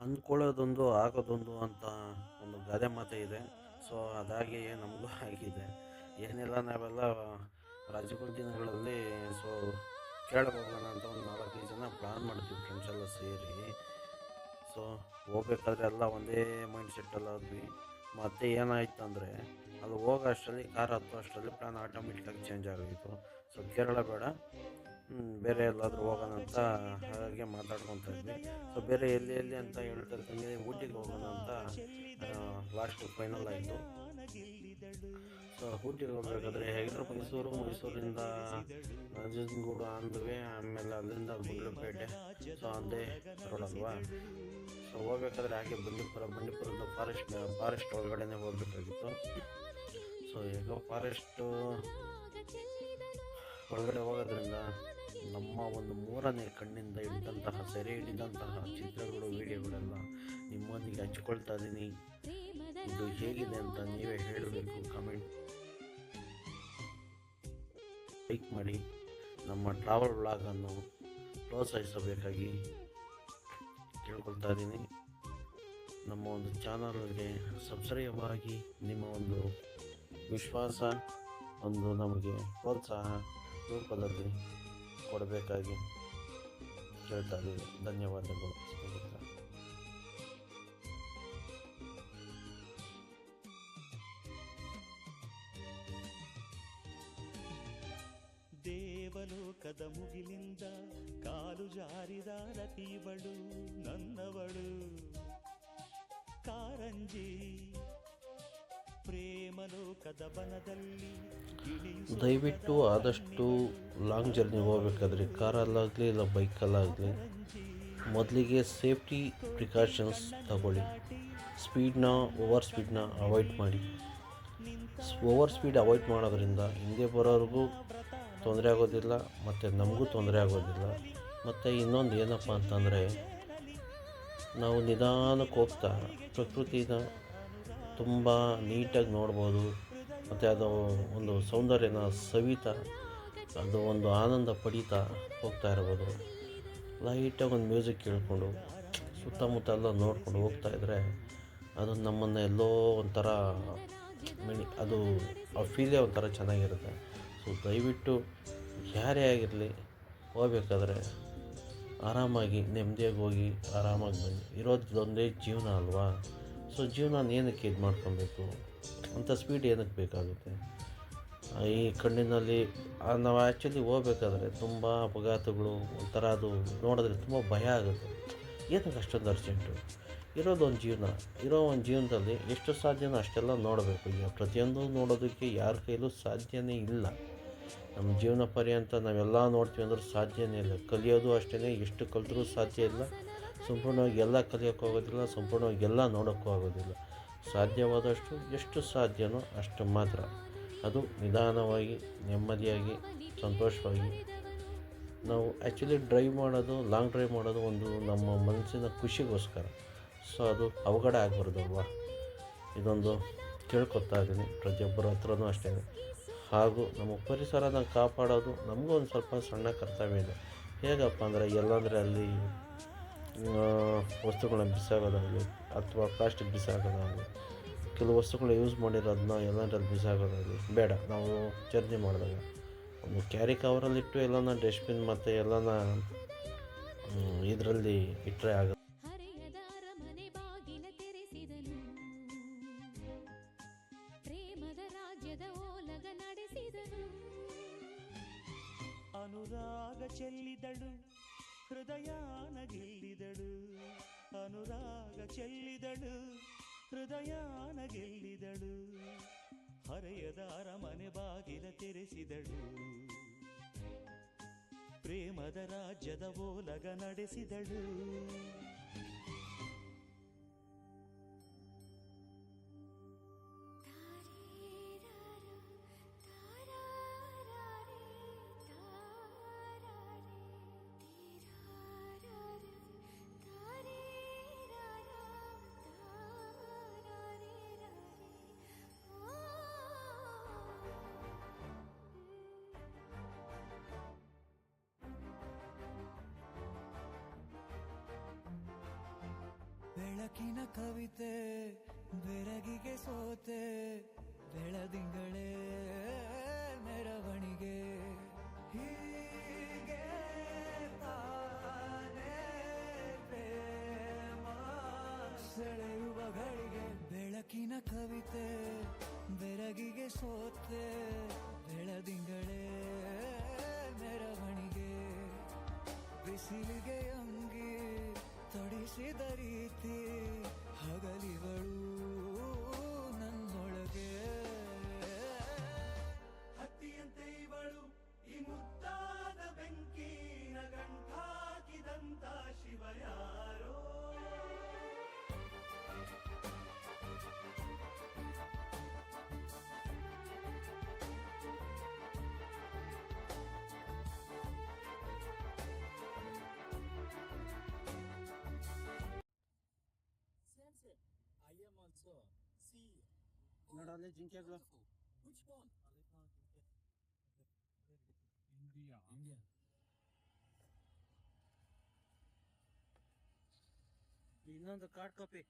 ಅಂದ್ಕೊಳ್ಳೋದೊಂದು ಆಗೋದೊಂದು ಅಂತ ಒಂದು ಗಾದೆ ಮಾತೇ ಇದೆ. ಸೊ ಅದಾಗಿಯೇ ನಮಗೂ ಆಗಿದೆ. ಏನಿಲ್ಲ, ನಾವೆಲ್ಲ ರಜೆಗಳ ದಿನಗಳಲ್ಲಿ ಸೊ ಕೇರಳಕ್ಕೆ ಹೋಗೋಣ ಅಂತ ಒಂದು 4-5 ಜನ ಪ್ಲ್ಯಾನ್ ಮಾಡ್ತೀವಿ ಫ್ರೆಂಡ್ಸ್ ಎಲ್ಲ ಸೇರಿ. ಸೊ ಹೋಗ್ಬೇಕಾದ್ರೆ ಎಲ್ಲ ಒಂದೇ ಮೈಂಡ್ ಸೆಟ್ಟಲ್ಲಿ ಆದ್ವಿ. ಮತ್ತೆ ಏನಾಯ್ತು ಅಂದರೆ, ಅಲ್ಲಿ ಹೋಗೋ ಅಷ್ಟರಲ್ಲಿ ಕಾರ್ ಹತ್ತೋ ಅಷ್ಟರಲ್ಲಿ ಪ್ಲ್ಯಾನ್ ಆಟೋಮೆಟಿಕ್ಕಾಗಿ ಚೇಂಜ್ ಆಗೋಯಿತು. ಸೊ ಕೇರಳ ಬೇಡ, ಬೇರೆ ಎಲ್ಲಾದರೂ ಹೋಗೋಣ ಅಂತ ಹಾಗೆ ಮಾತಾಡ್ಕೊತಾ ಇದ್ವಿ. ಸೊ ಬೇರೆ ಎಲ್ಲಿ ಎಲ್ಲಿ ಅಂತ ಹೇಳ್ತಿರ್ತೀನಿ, ಊಟಿಗೆ ಹೋಗೋಣ ಅಂತ ಲಾಸ್ಟ್ ಫೈನಲ್ ಆಯಿತು. ಸೊ ಊಟಿಗೆ ಹೋಗ್ಬೇಕಾದ್ರೆ ಹೇಗಿದ್ರು ಮೈಸೂರಿಂದ ನಂಜನಗೂಡು ಅಂದ್ವಿ, ಆಮೇಲೆ ಅಲ್ಲಿಂದ ಗುಂಡ್ಲುಪೇಟೆ. ಸೊ ಅದೇ ರೋಡ್ ಅಲ್ವಾ. ಸೊ ಹೋಗ್ಬೇಕಾದ್ರೆ ಹಾಗೆ ಬಂಡೀಪುರದ ಫಾರೆಸ್ಟ್ ಒಳಗಡೆನೇ ಹೋಗ್ಬೇಕಾಗಿತ್ತು. ಸೊ ಈಗ ಫಾರೆಸ್ಟ್ ಒಳಗಡೆ ಹೋಗೋದ್ರಿಂದ ನಮ್ಮ ಒಂದು ಮೂರನೇ ಕಣ್ಣಿಂದ ಸೆರೆ ಹಿಡಿದಂತಹ ಚಿತ್ರಗಳು, ವಿಡಿಯೋಗಳೆಲ್ಲ ನಿಮ್ಮೊಂದಿಗೆ ಹಂಚ್ಕೊಳ್ತಾ ಇದ್ದೀನಿ. ಇದು ಹೇಗಿದೆ ಅಂತ ನೀವೇ ಹೇಳಬೇಕು. ಕಮೆಂಟ್, ಲೈಕ್ ಮಾಡಿ. ನಮ್ಮ ಟ್ರಾವೆಲ್ ವ್ಲಾಗನ್ನು ಪ್ರೋತ್ಸಾಹಿಸಬೇಕಾಗಿ ಕೇಳ್ಕೊಳ್ತಾ ಇದ್ದೀನಿ. ನಮ್ಮ ಒಂದು ಚಾನಲ್ಗೆ ಸಬ್ಸ್ಕ್ರೈಬ್ ಆಗಿ ನಿಮ್ಮ ಒಂದು ವಿಶ್ವಾಸ, ಒಂದು ನಮಗೆ ಪ್ರೋತ್ಸಾಹ ರೂಪದಲ್ಲಿ ಕೊಡಬೇಕಾಗಿ ಕೇಳ್ತಾ ಇದ್ದೀವಿ. ಧನ್ಯವಾದಗಳು ಸ್ನೇಹಿತರೆ. ದೇವಲೋಕದ ಮುಗಿಲಿಂದ ಕಾಲು ಜಾರಿದ ರತಿವಳು ನನ್ನವಳು ಕಾರಂಜಿ ಪ್ರೇಮಲೋಕದ ಬನದಲ್ಲಿ. ದಯವಿಟ್ಟು ಆದಷ್ಟು ಲಾಂಗ್ ಜರ್ನಿ ಹೋಗ್ಬೇಕಾದ್ರೆ ಕಾರಲ್ಲಾಗಲಿ ಇಲ್ಲ ಬೈಕಲ್ಲಾಗಲಿ ಮೊದಲಿಗೆ ಸೇಫ್ಟಿ ಪ್ರಿಕಾಷನ್ಸ್ ತಗೊಳ್ಳಿ. ಓವರ್ ಸ್ಪೀಡ್ನ ಅವಾಯ್ಡ್ ಮಾಡಿ. ಓವರ್ ಸ್ಪೀಡ್ ಅವಾಯ್ಡ್ ಮಾಡೋದ್ರಿಂದ ಹಿಂದೆ ಬರೋರಿಗೂ ತೊಂದರೆ ಆಗೋದಿಲ್ಲ ಮತ್ತು ನಮಗೂ ತೊಂದರೆ ಆಗೋದಿಲ್ಲ. ಮತ್ತು ಇನ್ನೊಂದು ಏನಪ್ಪ ಅಂತಂದರೆ, ನಾವು ನಿಧಾನಕ್ಕೆ ಹೋಗ್ತಾ ಪ್ರಕೃತಿನ ತುಂಬ ನೀಟಾಗಿ ನೋಡ್ಬೋದು. ಮತ್ತು ಅದು ಒಂದು ಸೌಂದರ್ಯನ ಸವಿತಾ, ಅದು ಒಂದು ಆನಂದ ಪಡೀತಾ ಹೋಗ್ತಾ ಇರ್ಬೋದು. ಲೈಟಾಗಿ ಒಂದು ಮ್ಯೂಸಿಕ್ ಕೇಳಿಕೊಂಡು ಸುತ್ತಮುತ್ತ ಎಲ್ಲ ನೋಡ್ಕೊಂಡು ಹೋಗ್ತಾಯಿದ್ರೆ ಅದು ನಮ್ಮನ್ನು ಎಲ್ಲೋ ಒಂಥರ ಅದು ಆ ಫೀಲೇ ಒಂಥರ ಚೆನ್ನಾಗಿರುತ್ತೆ. ಸೊ ದಯವಿಟ್ಟು ಯಾರೇ ಆಗಿರಲಿ, ಹೋಗ್ಬೇಕಾದ್ರೆ ಆರಾಮಾಗಿ ನೆಮ್ಮದಿಯಾಗಿ ಹೋಗಿ ಆರಾಮಾಗಿ ಬನ್ನಿ. ಇರೋದು ಒಂದೇ ಜೀವನ ಅಲ್ವಾ. ಸೊ ಜೀವನ ಏನಕ್ಕೆ ಇದು ಮಾಡ್ಕೊಬೇಕು ಅಂಥ ಸ್ಪೀಡ್ ಏನಕ್ಕೆ ಬೇಕಾಗುತ್ತೆ? ಈ ಕಣ್ಣಿನಲ್ಲಿ ನಾವು ಆ್ಯಕ್ಚುಲಿ ಹೋಗ್ಬೇಕಾದ್ರೆ ತುಂಬ ಅಪಘಾತಗಳು, ಒಂಥರ ಅದು ನೋಡಿದ್ರೆ ತುಂಬ ಭಯ ಆಗುತ್ತೆ. ಏನಕ್ಕೆ ಅಷ್ಟೊಂದು ಅರ್ಜೆಂಟು? ಒಂದು ಜೀವನದಲ್ಲಿ ಎಷ್ಟು ಸಾಧ್ಯನೋ ಅಷ್ಟೆಲ್ಲ ನೋಡಬೇಕು. ಈಗ ಪ್ರತಿಯೊಂದು ನೋಡೋದಕ್ಕೆ ಯಾರ ಕೈಲೂ ಸಾಧ್ಯನೇ ಇಲ್ಲ. ನಮ್ಮ ಜೀವನ ಪರ್ಯಂತ ನಾವೆಲ್ಲ ನೋಡ್ತೀವಿ ಅಂದ್ರೆ ಸಾಧ್ಯನೇ ಇಲ್ಲ. ಕಲಿಯೋದು ಅಷ್ಟೇ, ಎಷ್ಟು ಕಲಿದ್ರೂ ಸಾಧ್ಯ ಇಲ್ಲ. ಸಂಪೂರ್ಣವಾಗಿ ಎಲ್ಲ ಕಲಿಯೋಕ್ಕಾಗೋದಿಲ್ಲ, ಸಂಪೂರ್ಣವಾಗಿ ಎಲ್ಲ ನೋಡೋಕ್ಕೂ ಆಗೋದಿಲ್ಲ. ಸಾಧ್ಯವಾದಷ್ಟು ಎಷ್ಟು ಸಾಧ್ಯನೋ ಅಷ್ಟು ಮಾತ್ರ. ಅದು ನಿಧಾನವಾಗಿ, ನೆಮ್ಮದಿಯಾಗಿ, ಸಂತೋಷವಾಗಿ. ನಾವು ಆ್ಯಕ್ಚುಲಿ ಲಾಂಗ್ ಡ್ರೈವ್ ಮಾಡೋದು ಒಂದು ನಮ್ಮ ಮನಸ್ಸಿನ ಖುಷಿಗೋಸ್ಕರ. ಸೊ ಅದು ಅವಘಡ ಆಗಬಾರ್ದಲ್ವ. ಇದೊಂದು ಕೇಳ್ಕೊತಾ ಇದ್ದೀನಿ ಪ್ರತಿಯೊಬ್ಬರ ಹತ್ರನೂ ಅಷ್ಟೇ. ಹಾಗೂ ನಮ್ಮ ಪರಿಸರನ ಕಾಪಾಡೋದು ನಮಗೂ ಒಂದು ಸ್ವಲ್ಪ ಸಣ್ಣ ಕರ್ತವ್ಯ ಇದೆ. ಹೇಗಪ್ಪ ಅಂದರೆ, ಎಲ್ಲಂದರೆ ಅಲ್ಲಿ ವಸ್ತುಗಳನ್ನ ಬಿಸಾಕೋದಾಗಲಿ ಅಥವಾ ಪ್ಲಾಸ್ಟಿಕ್ ಬಿಸಾಕೋದಾಗಲಿ, ಕೆಲವು ವಸ್ತುಗಳನ್ನ ಯೂಸ್ ಮಾಡಿರೋದನ್ನ ಎಲ್ಲಂದ್ರಲ್ಲಿ ಬಿಸಾಕೋದಾಗಲಿ ಬೇಡ. ನಾವು ಜರ್ನಿ ಮಾಡಿದಾಗ ಒಂದು ಕ್ಯಾರಿ ಕವರಲ್ಲಿಟ್ಟು ಎಲ್ಲನ ಡಸ್ಟ್ಬಿನ್ ಮತ್ತು ಎಲ್ಲನ ಇದರಲ್ಲಿ ಇಟ್ಟರೆ ಆಗುತ್ತೆ. ಅನುರಾಗ ಚೆಲ್ಲಿದಳು ಹೃದಯಾನ ಗೆಲ್ಲಿದಳು, ಅನುರಾಗ ಚೆಲ್ಲಿದಳು ಹೃದಯಾನ ಗೆಲ್ಲಿದಳು, ಹರೆಯದ ಅರಮನೆ ಬಾಗಿಲ ತೆರೆಸಿದಳು, ಪ್ರೇಮದ ರಾಜ್ಯದ ಓಲಗ ನಡೆಸಿದಳು. ಬೆಳಕಿನ ಕವಿತೆ ಬೆರಗಿಗೆ ಸೋತೆ ಬೆಳದಿಂಗಳೇ ಮೆರವಣಿಗೆ ಹೀಗೆ ತಾನೇ ಪ್ರೇಮ ಸೆಳೆಯುವ ಗಳಿಗೆ ಬೆಳಕಿನ ಕವಿತೆ ಬೆರಗಿಗೆ ಸೋತೆ ಬೆಳದಿಂಗಳೇ ಮೆರವಣಿಗೆ ಬಿಸಿಲಿಗೆ ಅಂಗಿ ತೊಡಿಸಿದ ರೀತಿ ಹಗಲಿಗಳು ನನ್ನೊಳಗೆ ಹತ್ತಿಯಂತೆ ಇವಳು ಈ ಮುದ್ದಾದ ಬೆಂಕಿನ ಗಂಟಾಕಿದಂತ ಶಿವ ಯಾರೋ ನೋಡಲ್ಲಿ ಜಿಂಕೆಗಳು ಇನ್ನೊಂದು ಕಾರ್ಡ್ ಕಾಪಿ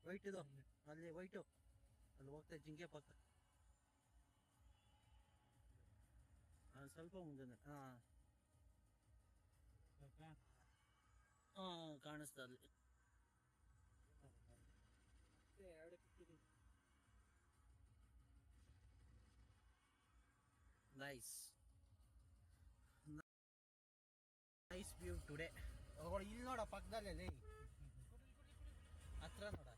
ವೈಟ್ ಇದು ಅಲ್ಲಿ ವೈಟು ಅಲ್ಲಿ ಹೋಗ್ತಾ ಜಿಂಕೆ ಪಕ್ಕ ಸ್ವಲ್ಪ ಮುಂದೆ ಕಾಣಿಸ್ತಾ ಅಲ್ಲಿ ನೈಸ್ ನೈಸ್ ವ್ಯೂ ಟುಡೇ ಇಲ್ಲಿ ನೋಡ ಪಕ್ಕದಲ್ಲಿ ಹತ್ರ ನೋಡ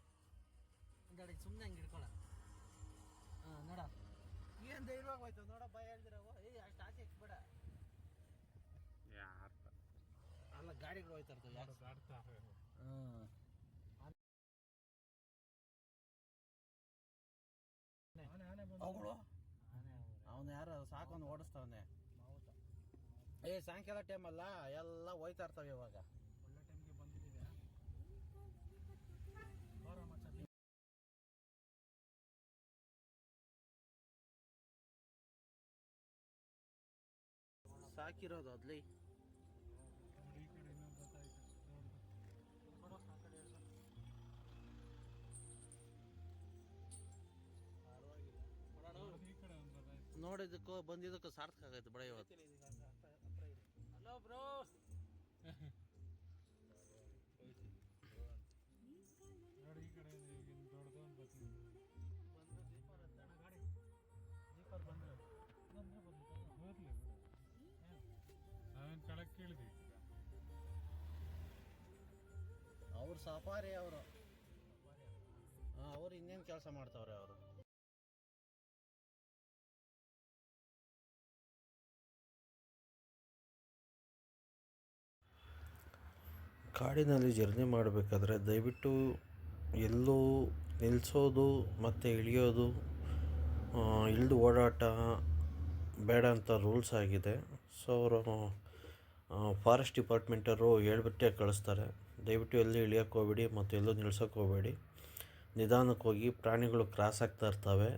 ಒಂದೆರಡು ಸುಮ್ಮನೆ ಹಂಗೆ ಹಿಡ್ಕೊಳ ನೋಡ ಏನು ಧೈರ್ಯವಾಗಿ ಹೋಯ್ತು ನೋಡ ಭಯ ಹೇಳ್ದಿರವ ಅಷ್ಟು ಆಚೆ ಇಕ್ಬೇಡ ಅಲ್ಲ ಗಾಡಿಗಳು ಹೋಯ್ತಾ ಇರ್ತವೆ ಅವನು ಯಾರು ಸಾಕೊಂಡು ಓಡಿಸ್ತಾವನೆ ಸಾಯಂಕಾಲ ಟೈಮ್ ಅಲ್ಲ ಎಲ್ಲ ಹೋಯ್ತಾ ಇರ್ತವೆ ಇವಾಗ ಒಳ್ಳೆ ಟೈಮ್ಗೆ ಬಂದಿದ್ದೀವಿ ಸಾಕಿರೋದು ಅದ್ಲಿ ನೋಡಿದಕ್ಕೂ ಬಂದಿದ್ದಕ್ಕೂ ಸಾರ್ಥಕ ಆಗೈತೆ ಬಡ ಇವತ್ತು ಹಲೋ ಬ್ರೋ ನೋಡಿ ಈ ಕಡೆ ದೊಡ್ಡದು ಕೆಳಕ್ಕೆ ಕೇಳಿದ್ವಿ ಅವ್ರು ಸಫಾರಿ ಅವರು ಅವ್ರು ಇನ್ನೇನು ಕೆಲಸ ಮಾಡ್ತಾವ್ರೆ ಅವರು ಕಾಡಿನಲ್ಲಿ ಜರ್ನಿ ಮಾಡಬೇಕಾದ್ರೆ ದಯವಿಟ್ಟು ಎಲ್ಲೂ ನಿಲ್ಲಿಸೋದು ಮತ್ತು ಇಳಿಯೋದು ಇಳಿದು ಓಡಾಟ ಬೇಡ ಅಂತ ರೂಲ್ಸ್ ಆಗಿದೆ. ಸೊ ಅವರು ಫಾರೆಸ್ಟ್ ಡಿಪಾರ್ಟ್ಮೆಂಟವರು ಹೇಳ್ಬಿಟ್ಟೆ ಕಳಿಸ್ತಾರೆ, ದಯವಿಟ್ಟು ಎಲ್ಲಿ ಇಳಿಯೋಕ್ಕೆ ಹೋಗ್ಬೇಡಿ ಮತ್ತು ಎಲ್ಲೂ ನಿಲ್ಸೋಕ್ಕೆ ಹೋಗಬೇಡಿ, ನಿಧಾನಕ್ಕೆ ಹೋಗಿ, ಪ್ರಾಣಿಗಳು ಕ್ರಾಸ್ ಆಗ್ತಾ ಇರ್ತವೆ.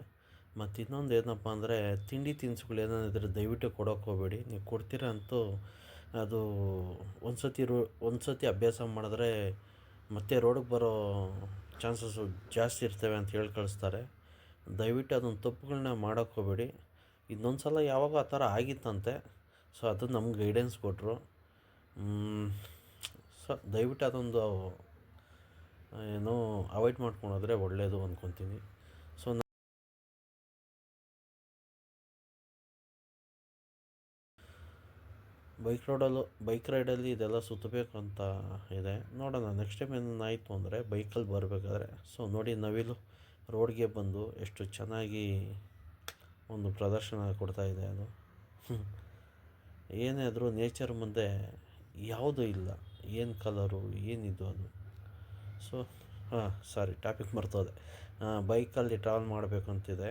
ಮತ್ತು ಇನ್ನೊಂದು ಏನಪ್ಪ ಅಂದರೆ ತಿಂಡಿ ತಿನಿಸುಗಳು ಏನೇನಿದ್ರೆ ದಯವಿಟ್ಟು ಕೊಡೋಕ್ಕೆ ಹೋಗಬೇಡಿ. ನೀವು ಕೊಡ್ತೀರ ಅಂತೂ ಅದು ಒಂದು ಸತಿ ಅಭ್ಯಾಸ ಮಾಡಿದ್ರೆ ಮತ್ತೆ ರೋಡಿಗೆ ಬರೋ ಚಾನ್ಸಸ್ಸು ಜಾಸ್ತಿ ಇರ್ತವೆ ಅಂತ ಹೇಳಿ ಕಳಿಸ್ತಾರೆ. ದಯವಿಟ್ಟು ಅದೊಂದು ತಪ್ಪುಗಳನ್ನ ಮಾಡೋಕ್ಕೆ ಹೋಗಬೇಡಿ. ಇನ್ನೊಂದು ಸಲ ಯಾವಾಗ ಆ ಥರ ಆಗಿತ್ತಂತೆ, ಸೊ ಅದು ನಮ್ಗೆ ಗೈಡೆನ್ಸ್ ಕೊಟ್ಟರು. ಸೊ ದಯವಿಟ್ಟು ಅದೊಂದು ಏನೋ ಅವಾಯ್ಡ್ ಮಾಡ್ಕೊಂಡು ಹೋದರೆ ಒಳ್ಳೆಯದು ಅಂದ್ಕೊತೀನಿ. ಸೊ ಬೈಕ್ ರೈಡಲ್ಲಿ ಇದೆಲ್ಲ ಸುತ್ತಬೇಕು ಅಂತ ಇದೆ. ನೋಡೋಣ ನೆಕ್ಸ್ಟ್ ಟೈಮ್ ಏನಾಯಿತು ಅಂದರೆ ಬೈಕಲ್ಲಿ ಬರಬೇಕಾದ್ರೆ. ಸೊ ನೋಡಿ, ನವಿಲು ರೋಡ್ಗೆ ಬಂದು ಎಷ್ಟು ಚೆನ್ನಾಗಿ ಒಂದು ಪ್ರದರ್ಶನ ಕೊಡ್ತಾಯಿದೆ. ಅದು ಏನೇ ಆದರೂ ನೇಚರ್ ಮುಂದೆ ಯಾವುದೂ ಇಲ್ಲ. ಏನು ಕಲರು ಏನಿದು ಅದು. ಸೊ ಸಾರಿ, ಟಾಪಿಕ್ ಮರ್ತೋದೆ. ಬೈಕಲ್ಲಿ ಟ್ರಾವೆಲ್ ಮಾಡಬೇಕು ಅಂತಿದೆ,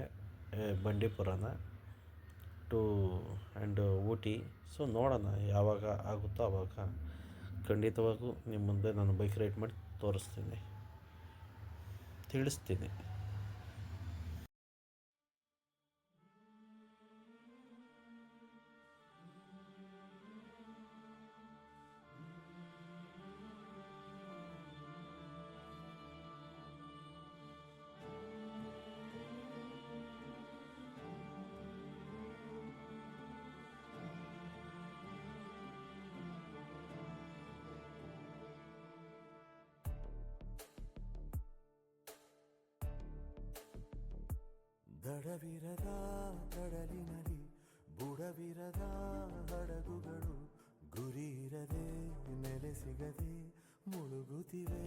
ಬಂಡೀಪುರನ ಟು ಆ್ಯಂಡ್ ಊಟಿ. ಸೊ ನೋಡೋಣ ಯಾವಾಗ ಆಗುತ್ತೋ ಆವಾಗ ಖಂಡಿತವಾಗೂ ನಿಮ್ಮ ಮುಂದೆ ನಾನು ಬೈಕ್ ರೈಡ್ ಮಾಡಿ ತೋರಿಸ್ತೀನಿ, ತಿಳಿಸ್ತೀನಿ. ದಡವಿರದ ಕಡಲಿನಲ್ಲಿ ಬುಡವಿರದ ಹಡಗುಗಳು ಗುರಿ ಇರದೆ ನೆಲೆ ಸಿಗದೆ ಮುಳುಗುತ್ತಿವೆ.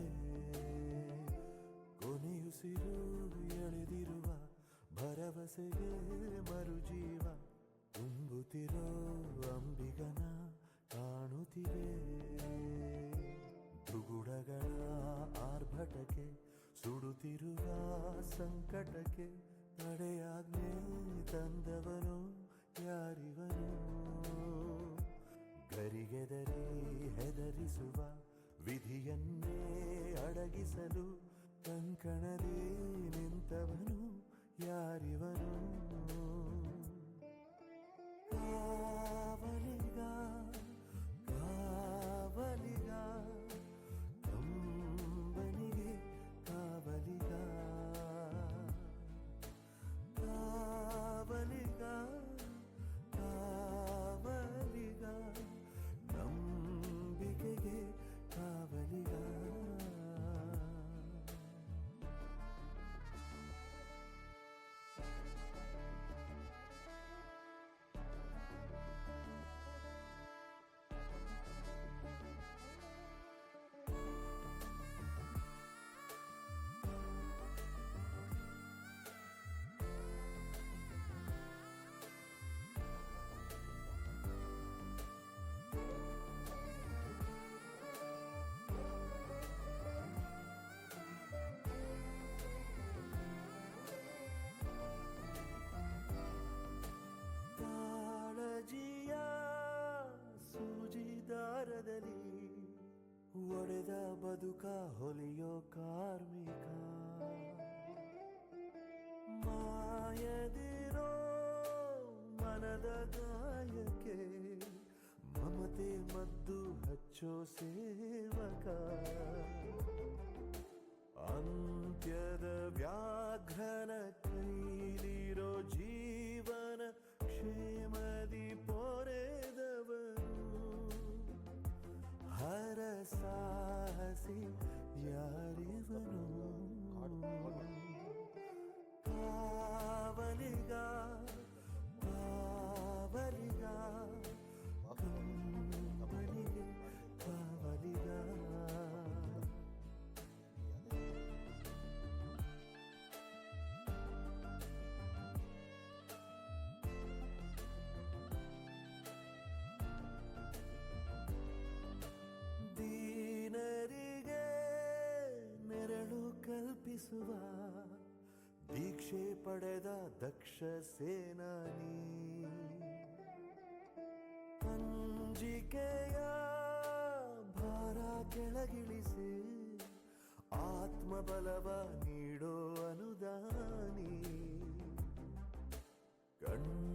ಕೊನೆಯುಸಿರು ಎಳೆದಿರುವ ಭರವಸೆಗೆ ಮರುಜೀವ ತುಂಬುತ್ತಿರೋ ಅಂಬಿಗನ ಕಾಣುತ್ತಿವೆ. ದುಗುಡಗಳ ಆರ್ಭಟಕ್ಕೆ ಸುಡುತ್ತಿರುವ ಸಂಕಟಕ್ಕೆ ತಡೆಯಾಜ್ಞೆ ತಂದವನು ಯಾರಿವನು? ಗರಿಗೆದರಿ ಹೆದರಿಸುವ ವಿಧಿಯನ್ನೇ ಅಡಗಿಸಲು ಕಂಕಣದೇ ನಿಂತವನು ಯಾರಿವನು? ಕಾವಲಿಗ ಕಾವಲಿಗ ಕಂಬನಿಗೆ ಕಾವಲಿಗ ಕಾವಲಿಗ ಕಾವಲಿಗ ನಂಬಿಕೆಗೆ ಕಾವಲಿಗ. ಕಾಳಜಿಯ ಸೂಜಿದಾರದಲ್ಲಿ ಒಡೆದ ಬದುಕ ಹೊಲಿಯೋ ಕಾರ್ಮಿಕ, ಮಾಯದಿರೋ ಮನದ ಗಾಯಕ್ಕೆ ಮಮತೆ ಮದ್ದು ಹಚ್ಚೋ ಸೇವಕ, ಅಂತ್ಯದ ವ್ಯಾಘ್ರನ ಕೈಲಿರೋ ಜೀವನ ಕ್ಷೇಮದಿ ಪೊರೆದವನು ಹರಸಾಹಸಿ ಯಾರಿವನು? ಕಾವಲಿಗ ಕಾವಲಿಗ ಕಂಬನಿಗೆ ಕಾವಲಿಗ. ದೀನರಿಗೆ ನೆರಳು ಕಲ್ಪಿಸುವ ದೀಕ್ಷೆ ಪಡೆದ ದಕ್ಷ ಸೇನಾನಿ, ಅಂಜಿಕೆಯ ಭಾರ ಕೆಳಗಿಳಿಸಿ ಆತ್ಮಬಲವ ನೀಡೋ ಅನುದಾನಿ, ಕಣ್ಣ